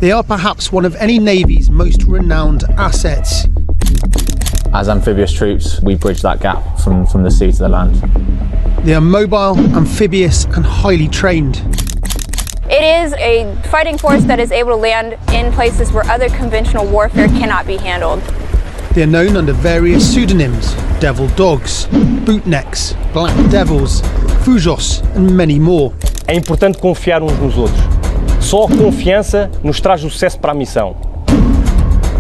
They are perhaps one of any navy's most renowned assets. As amphibious troops, we bridge that gap from the sea to the land. They are mobile, amphibious and highly trained. It is a fighting force that is able to land in places where other conventional warfare cannot be handled. They are known under various pseudonyms: Devil Dogs, Bootnecks, Black Devils, Fujos and many more. É importante confiar uns nos outros. Só a confiança nos traz o sucesso para a missão.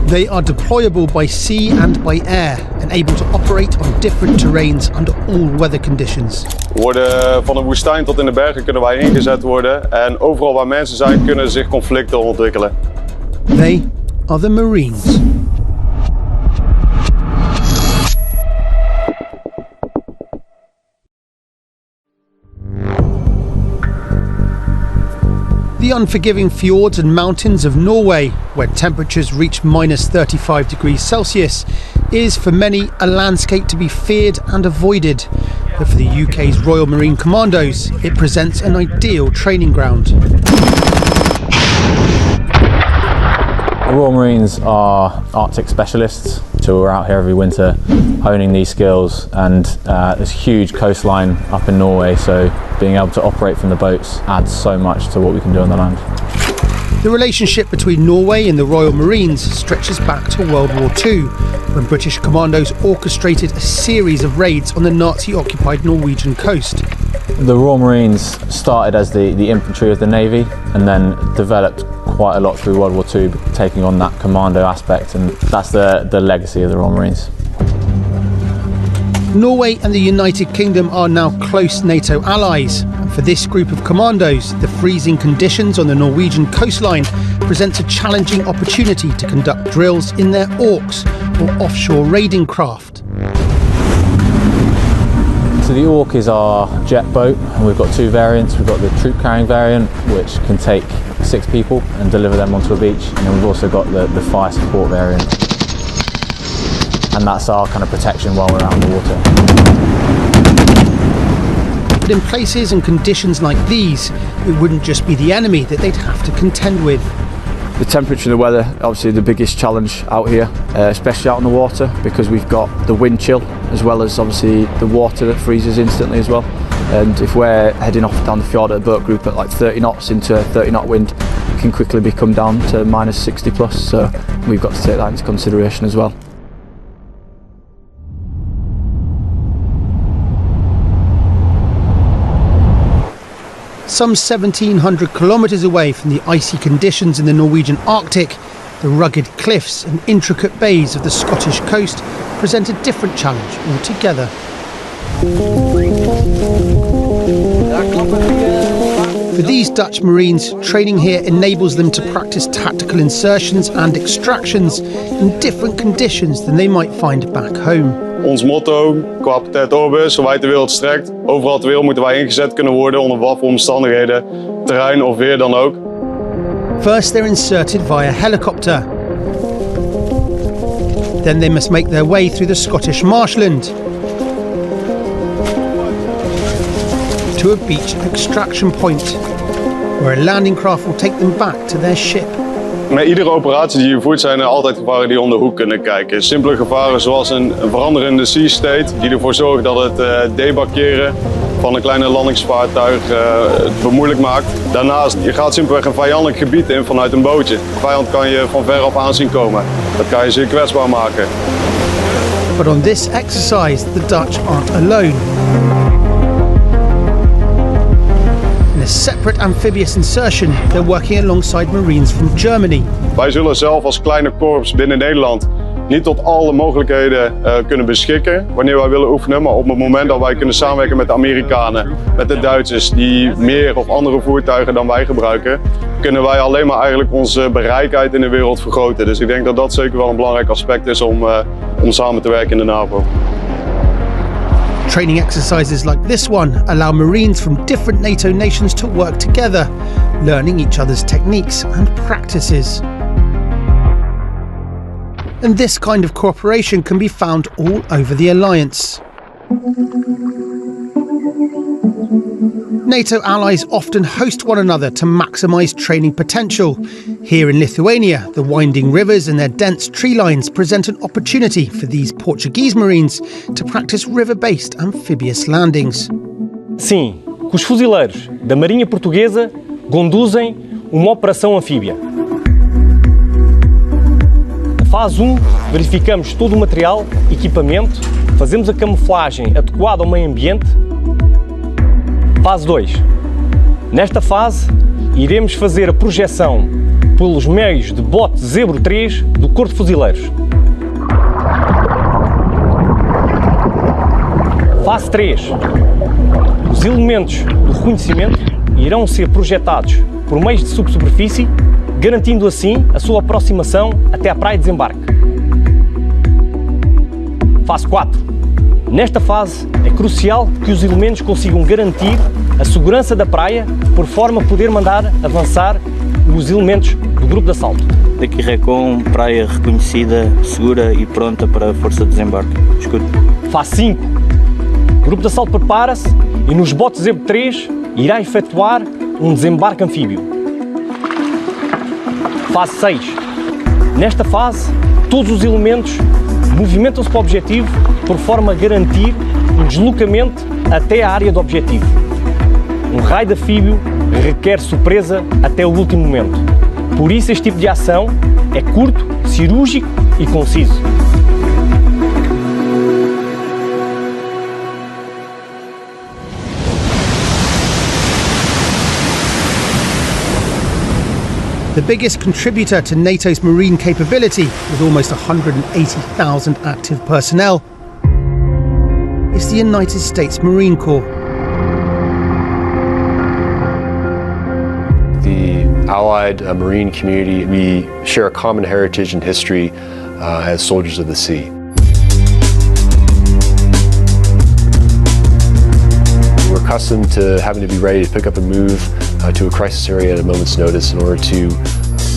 They are deployable by sea and by air and able to operate on different terrains under all weather conditions. We worden van de woestijn tot in de bergen kunnen wij ingezet worden en overal waar mensen zijn kunnen zich conflicten ontwikkelen. They are the Marines. The unforgiving fjords and mountains of Norway, where temperatures reach minus 35 degrees Celsius, is for many a landscape to be feared and avoided. But for the UK's Royal Marine Commandos, it presents an ideal training ground. The Royal Marines are Arctic specialists, so we're out here every winter honing these skills, and there's a huge coastline up in Norway, so being able to operate from the boats adds so much to what we can do on the land. The relationship between Norway and the Royal Marines stretches back to World War II, when British commandos orchestrated a series of raids on the Nazi-occupied Norwegian coast. The Royal Marines started as the infantry of the Navy and then developed quite a lot through World War II, taking on that commando aspect, and that's the legacy of the Royal Marines. Norway and the United Kingdom are now close NATO allies, and for this group of commandos, the freezing conditions on the Norwegian coastline presents a challenging opportunity to conduct drills in their Orks, or offshore raiding craft. So the Ork is our jet boat, and we've got two variants. We've got the troop carrying variant, which can take 6 people and deliver them onto a beach, and then we've also got the fire support variant. And that's our kind of protection while we're out in the water. But in places and conditions like these, it wouldn't just be the enemy that they'd have to contend with. The temperature and the weather, obviously the biggest challenge out here, especially out on the water, because we've got the wind chill as well as obviously the water that freezes instantly as well. And if we're heading off down the fjord at a boat group at like 30 knots into a 30 knot wind, it can quickly become down to minus 60 plus, so we've got to take that into consideration as well. Some 1,700 kilometres away from the icy conditions in the Norwegian Arctic, the rugged cliffs and intricate bays of the Scottish coast present a different challenge altogether. For these Dutch Marines, training here enables them to practice tactical insertions and extractions in different conditions than they might find back home. Ons motto, qua patet orbis, zo wijd de wereld strekt, overal ter wereld moeten wij ingezet kunnen worden onder wat voor omstandigheden, terrein of weer dan ook. First they're inserted via helicopter. Then they must make their way through the Scottish marshland to a beach extraction point, where a landing craft will take them back to their ship. Met iedere operatie die je voert zijn er altijd gevaren die om de hoek kunnen kijken. Simpele gevaren zoals een veranderende sea state die ervoor zorgt dat het debarkeren van een kleine landingsvaartuig het bemoeilijk maakt. Daarnaast, je gaat simpelweg een vijandelijk gebied in vanuit een bootje. De vijand kan je van ver af aan zien komen. Dat kan je zeer kwetsbaar maken. But on this exercise, the Dutch aren't alone. In a separate amphibious insertion, they're working alongside Marines from Germany. Wij zullen zelf als kleine korps binnen Nederland niet tot alle mogelijkheden kunnen beschikken wanneer wij willen oefenen. Maar op het moment dat wij kunnen samenwerken met de Amerikanen, met de Duitsers die meer of andere voertuigen dan wij gebruiken, kunnen wij alleen maar eigenlijk onze bereikheid in de wereld vergroten. Dus ik denk dat dat zeker wel een belangrijk aspect is om samen te werken in de NAVO. Training exercises like this one allow Marines from different NATO nations to work together, learning each other's techniques and practices. And this kind of cooperation can be found all over the alliance. NATO allies often host one another to maximise training potential. Here in Lithuania, the winding rivers and their dense tree lines present an opportunity for these Portuguese Marines to practice river-based amphibious landings. Sim, que os fuzileiros da Marinha Portuguesa conduzem uma operação anfíbia. Na fase 1, verificamos todo o material, equipamento, fazemos a camuflagem adequada ao meio ambiente. Fase 2. Nesta fase, iremos fazer a projeção pelos meios de bote Zebro 3 do Corpo de Fuzileiros. Fase 3. Os elementos do reconhecimento irão ser projetados por meios de subsuperfície, garantindo assim a sua aproximação até à praia de desembarque. Fase 4. Nesta fase, é crucial que os elementos consigam garantir a segurança da praia, por forma a poder mandar avançar os elementos do grupo de assalto. Daqui Recon, praia reconhecida, segura e pronta para a força de desembarque. Escute. Fase 5. O grupo de assalto prepara-se e nos botes Zebro 3 irá efetuar um desembarque anfíbio. Fase 6. Nesta fase, todos os elementos movimentam-se para o objetivo por forma a garantir um deslocamento até a área do objetivo. Um raid anfíbio requer surpresa até o último momento. Por isso este tipo de ação é curto, cirúrgico e conciso. The biggest contributor to NATO's marine capability, with almost 180,000 active personnel, is the United States Marine Corps. The Allied Marine community, we share a common heritage and history as soldiers of the sea. We're accustomed to having to be ready to pick up and move to a crisis area at a moment's notice in order to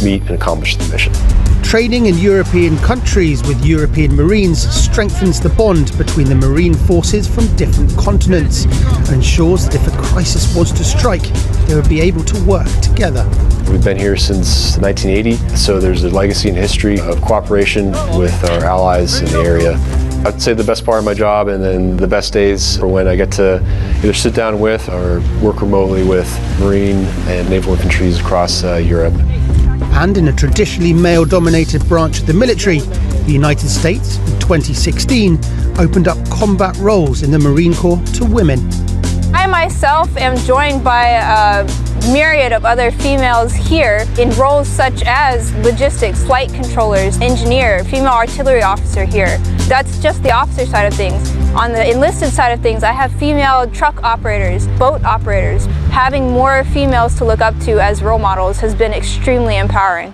meet and accomplish the mission. Training in European countries with European Marines strengthens the bond between the Marine forces from different continents and ensures that if a crisis was to strike, they would be able to work together. We've been here since 1980, so there's a legacy and history of cooperation with our allies in the area. I'd say the best part of my job, and then the best days are when I get to either sit down with or work remotely with Marine and naval infantries across Europe. And in a traditionally male-dominated branch of the military, the United States, in 2016, opened up combat roles in the Marine Corps to women. I myself am joined by a myriad of other females here in roles such as logistics, flight controllers, engineer, female artillery officer here. That's just the officer side of things. On the enlisted side of things, I have female truck operators, boat operators. Having more females to look up to as role models has been extremely empowering.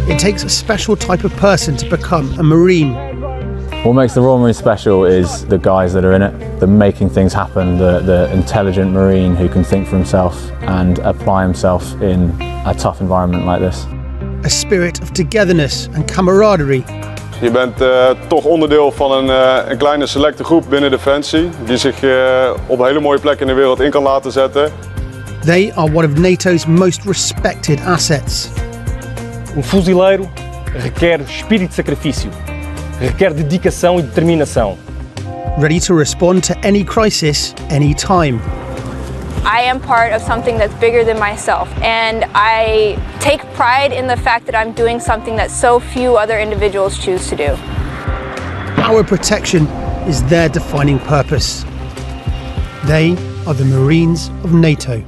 It takes a special type of person to become a Marine. What makes the Royal Marine special is the guys that are in it, the making things happen, the intelligent Marine who can think for himself and apply himself in a tough environment like this. A spirit of togetherness and camaraderie. Je bent toch onderdeel van een kleine selecte groep binnen Defensie die zich op hele mooie plekken in de wereld in kan laten zetten. They are one of NATO's most respected assets. Fuzileiro requer espírito de sacrifício, requer dedicação e determinação. Ready to respond to any crisis, anytime. I am part of something that's bigger than myself, and I take pride in the fact that I'm doing something that so few other individuals choose to do. Our protection is their defining purpose. They are the Marines of NATO.